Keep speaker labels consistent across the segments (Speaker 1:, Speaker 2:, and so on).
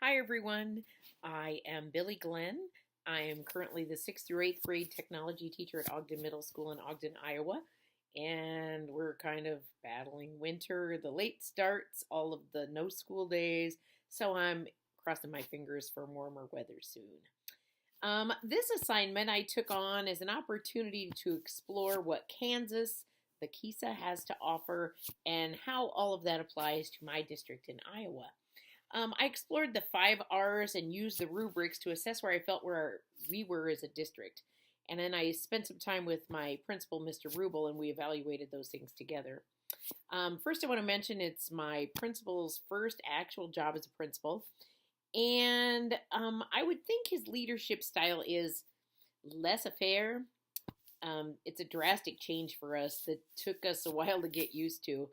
Speaker 1: Hi, everyone. I am Billy Glenn. I am currently the 6th through 8th grade technology teacher at Ogden Middle School in Ogden, Iowa. And we're kind of battling winter, the late starts, all of the no school days. So I'm crossing my fingers for warmer weather soon. This assignment I took on as an opportunity to explore what Kansas, the KISA, has to offer and how all of that applies to my district in Iowa. I explored the 5 R's and used the rubrics to assess where I felt where we were as a district. And then I spent some time with my principal, Mr. Rubel, and we evaluated those things together. First, I want to mention it's my principal's first actual job as a principal. And I would think his leadership style is laissez-faire. It's a drastic change for us that took us a while to get used to.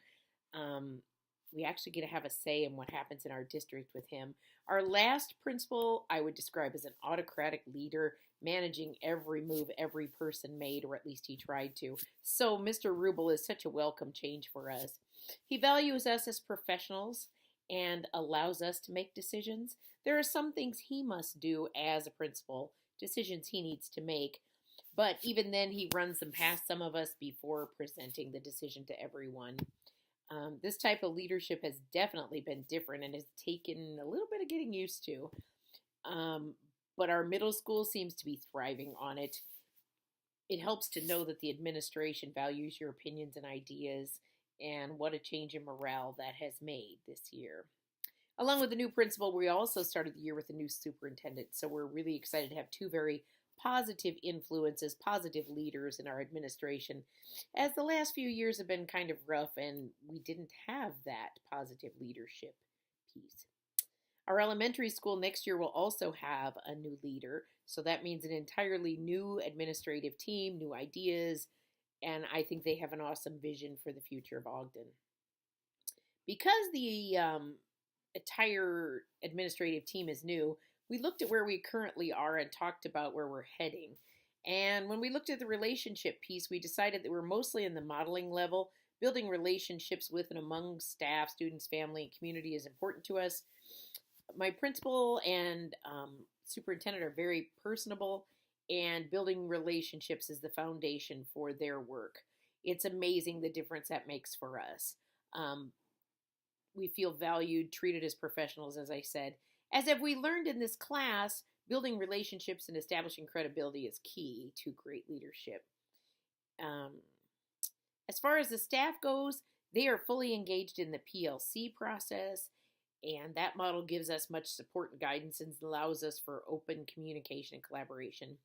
Speaker 1: Um, we actually get to have a say in what happens in our district with him. Our last principal, I would describe as an autocratic leader, managing every move every person made, or at least he tried to. So Mr. Rubel is such a welcome change for us. He values us as professionals and allows us to make decisions. There are some things he must do as a principal, decisions he needs to make, but even then, he runs them past some of us before presenting the decision to everyone. This type of leadership has definitely been different and has taken a little bit of getting used to. Um, but our middle school seems to be thriving on it. It helps to know that the administration values your opinions and ideas, and what a change in morale that has made this year. Along with the new principal, we also started the year with a new superintendent, so we're really excited to have two very positive influences, positive leaders in our administration, as the last few years have been kind of rough and we didn't have that positive leadership piece. Our elementary school next year will also have a new leader, so that means an entirely new administrative team, new ideas, and I think they have an awesome vision for the future of Ogden. Because the entire administrative team is new, we looked at where we currently are and talked about where we're heading. And when we looked at the relationship piece, we decided that we're mostly in the modeling level. Building relationships with and among staff, students, family, and community is important to us. My principal and superintendent are very personable, and building relationships is the foundation for their work. It's amazing the difference that makes for us. We feel valued, treated as professionals, as I said. As have we learned in this class, building relationships and establishing credibility is key to great leadership. Um, as far as the staff goes, they are fully engaged in the PLC process, and that model gives us much support and guidance and allows us for open communication and collaboration.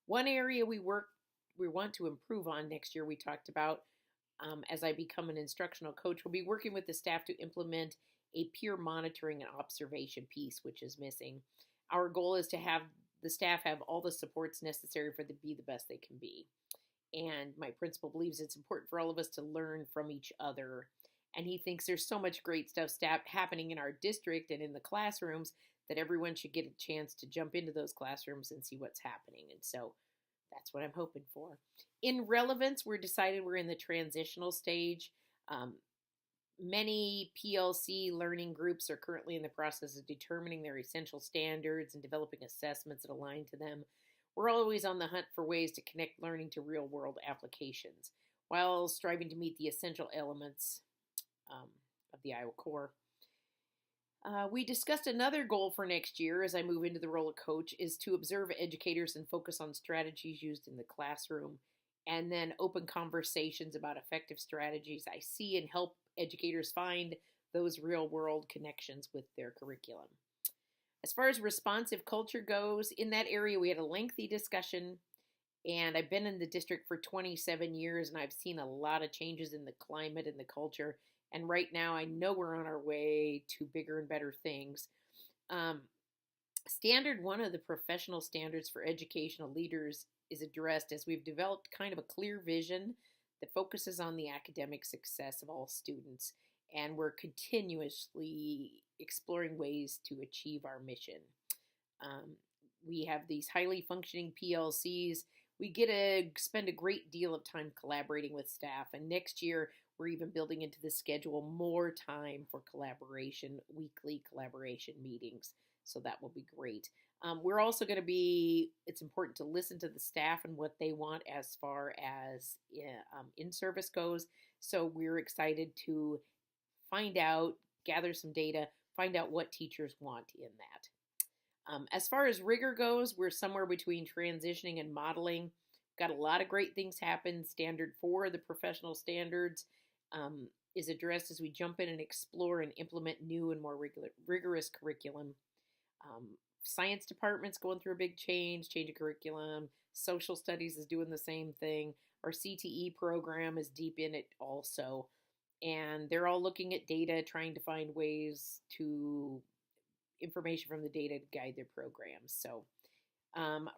Speaker 1: One area we want to improve on next year, we talked about, as I become an instructional coach, we'll be working with the staff to implement a peer monitoring and observation piece, which is missing. Our goal is to have the staff have all the supports necessary for them to be the best they can be. And my principal believes it's important for all of us to learn from each other. And he thinks there's so much great stuff happening in our district and in the classrooms that everyone should get a chance to jump into those classrooms and see what's happening. And so that's what I'm hoping for. In relevance, we're in the transitional stage. Many PLC learning groups are currently in the process of determining their essential standards and developing assessments that align to them. We're always on the hunt for ways to connect learning to real-world applications while striving to meet the essential elements of the Iowa Core. We discussed another goal for next year as I move into the role of coach is to observe educators and focus on strategies used in the classroom, and then open conversations about effective strategies I see and help educators find those real world connections with their curriculum. As far as responsive culture goes, in that area we had a lengthy discussion, and I've been in the district for 27 years and I've seen a lot of changes in the climate and the culture. And right now I know we're on our way to bigger and better things. Standard one of the professional standards for educational leaders is addressed as we've developed kind of a clear vision that focuses on the academic success of all students, and we're continuously exploring ways to achieve our mission. We have these highly functioning PLCs. We get to spend a great deal of time collaborating with staff, and next year we're even building into the schedule more time for collaboration, weekly collaboration meetings. So that will be great. We're also going to be, it's important to listen to the staff and what they want as far as in service goes. So we're excited to find out, gather some data, find out what teachers want in that. As far as rigor goes, we're somewhere between transitioning and modeling. Got a lot of great things happen. Standard 4, the professional standards, is addressed as we jump in and explore and implement new and more rigorous curriculum. Science department's going through a big change of curriculum. Social studies is doing the same thing. Our CTE program is deep in it also. And they're all looking at data, trying to find ways to information from the data to guide their programs. So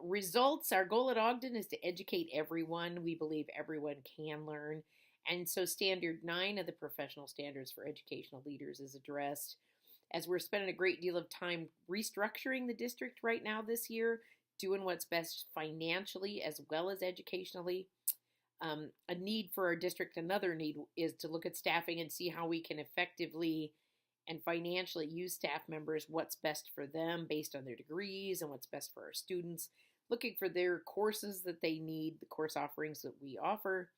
Speaker 1: results, our goal at Ogden is to educate everyone. We believe everyone can learn. And so Standard 9 of the Professional Standards for Educational Leaders is addressed, as we're spending a great deal of time restructuring the district right now this year, doing what's best financially as well as educationally. A need for our district, another need is to look at staffing and see how we can effectively and financially use staff members, what's best for them based on their degrees and what's best for our students, looking for their courses that they need, the course offerings that we offer,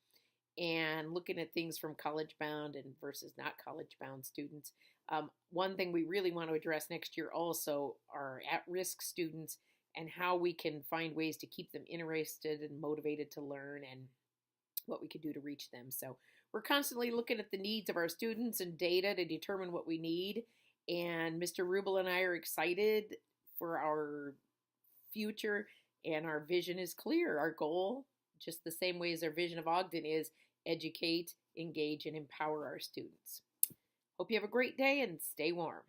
Speaker 1: and looking at things from college-bound and versus not college-bound students. One thing we really want to address next year also are at-risk students and how we can find ways to keep them interested and motivated to learn and what we could do to reach them. So we're constantly looking at the needs of our students and data to determine what we need. And Mr. Rubel and I are excited for our future, and our vision is clear. Our goal, just the same way as our vision of Ogden, is educate, engage, and empower our students. Hope you have a great day and stay warm.